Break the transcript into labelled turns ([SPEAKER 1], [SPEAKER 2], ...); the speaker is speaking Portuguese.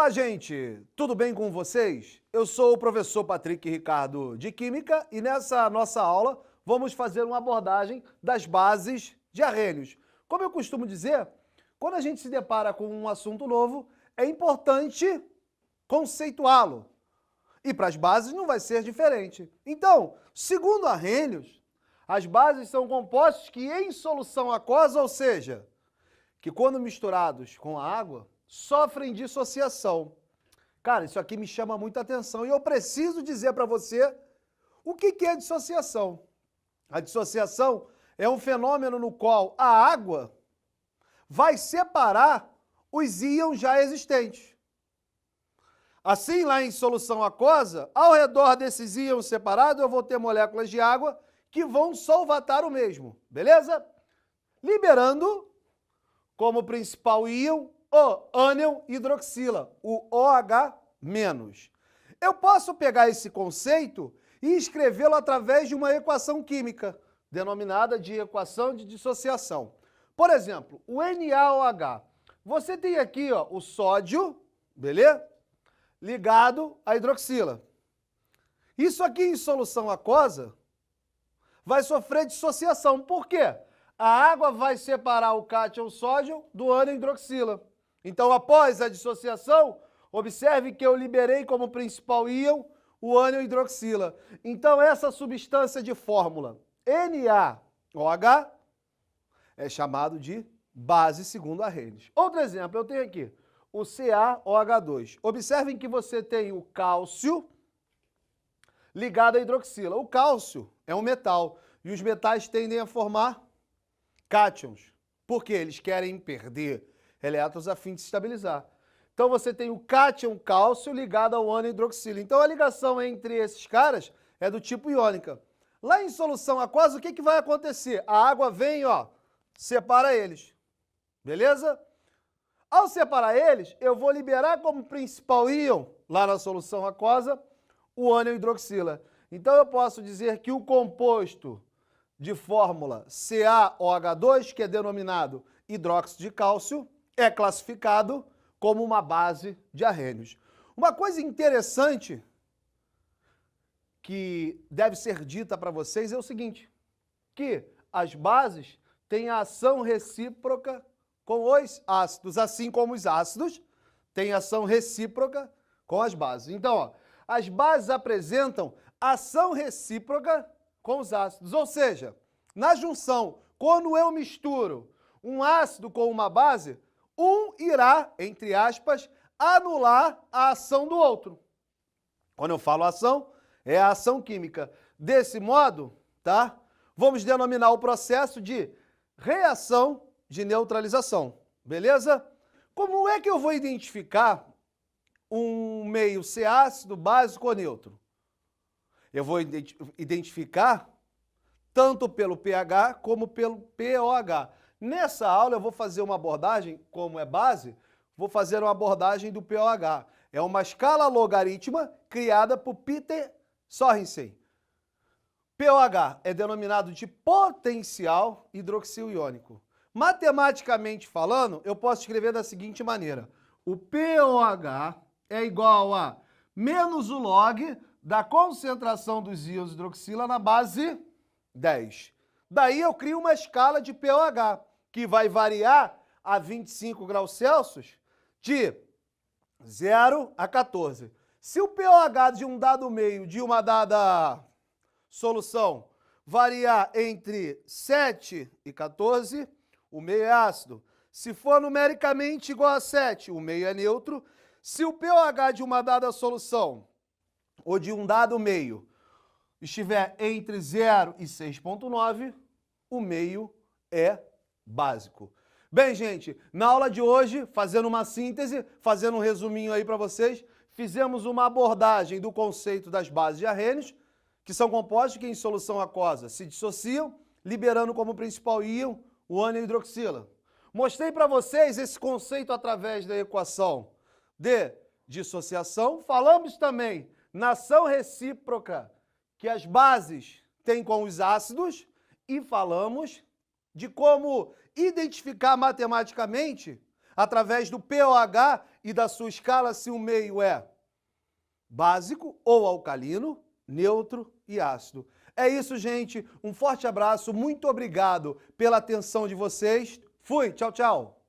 [SPEAKER 1] Olá, gente! Tudo bem com vocês? Eu sou o professor Patrick Ricardo de Química e nessa nossa aula vamos fazer uma abordagem das bases de arrênios. Como eu costumo dizer, quando a gente se depara com um assunto novo, é importante conceituá-lo. E para as bases não vai ser diferente. Então, segundo Arrhenius, as bases são compostos que em solução aquosa, ou seja, que quando misturados com a água, sofrem dissociação. Cara, isso aqui me chama muita atenção e eu preciso dizer para você o que é dissociação. A dissociação é um fenômeno no qual a água vai separar os íons já existentes. Assim, lá em solução aquosa, ao redor desses íons separados, eu vou ter moléculas de água que vão solvatar o mesmo, beleza? Liberando como principal íon o ânion hidroxila, o OH-. Eu posso pegar esse conceito e escrevê-lo através de uma equação química, denominada de equação de dissociação. Por exemplo, o NaOH. Você tem aqui ó, o sódio, beleza? Ligado à hidroxila. Isso aqui em solução aquosa vai sofrer dissociação. Por quê? A água vai separar o cátion sódio do ânion hidroxila. Então, após a dissociação, observe que eu liberei como principal íon o ânion hidroxila. Então, essa substância de fórmula NaOH é chamado de base segundo Arrhenius. Outro exemplo, eu tenho aqui o CaOH2. Observem que você tem o cálcio ligado à hidroxila. O cálcio é um metal e os metais tendem a formar cátions, porque eles querem perder elétrons a fim de se estabilizar. Então você tem o cátion cálcio ligado ao ânion hidroxila. Então a ligação entre esses caras é do tipo iônica. Lá em solução aquosa, o que vai acontecer? A água vem, ó, separa eles. Beleza? Ao separar eles, eu vou liberar como principal íon, lá na solução aquosa, o ânion hidroxila. Então eu posso dizer que o composto de fórmula CaOH2, que é denominado hidróxido de cálcio, é classificado como uma base de Arrhenius. Uma coisa interessante que deve ser dita para vocês é o seguinte, que as bases têm a ação recíproca com os ácidos, assim como os ácidos têm ação recíproca com as bases. Então, ó, as bases apresentam ação recíproca com os ácidos, ou seja, na junção, quando eu misturo um ácido com uma base, um irá, entre aspas, anular a ação do outro. Quando eu falo ação, é a ação química. Desse modo, tá? Vamos denominar o processo de reação de neutralização, beleza? Como é que eu vou identificar um meio C ácido, básico ou neutro? Eu vou identificar tanto pelo pH como pelo pOH. Nessa aula eu vou fazer uma abordagem, como é base, vou fazer uma abordagem do pOH. É uma escala logarítmica criada por Peter Sorensen. pOH é denominado de potencial hidroxil iônico. Matematicamente falando, eu posso escrever da seguinte maneira. O pOH é igual a menos o log da concentração dos íons hidroxila na base 10. Daí eu crio uma escala de pOH, que vai variar a 25 graus Celsius de 0 a 14. Se o pOH de um dado meio de uma dada solução variar entre 7 e 14, o meio é ácido. Se for numericamente igual a 7, o meio é neutro. Se o pOH de uma dada solução ou de um dado meio estiver entre 0 e 6,9, o meio é básico. Bem, gente, na aula de hoje, fazendo uma síntese, fazendo um resuminho aí para vocês, fizemos uma abordagem do conceito das bases de Arrhenius, que são compostos que em solução aquosa se dissociam, liberando como principal íon o ânion hidroxila. Mostrei para vocês esse conceito através da equação de dissociação. Falamos também na ação recíproca que as bases têm com os ácidos e falamos de como identificar matematicamente através do pOH e da sua escala se o meio é básico ou alcalino, neutro e ácido. É isso, gente. Um forte abraço. Muito obrigado pela atenção de vocês. Fui. Tchau, tchau.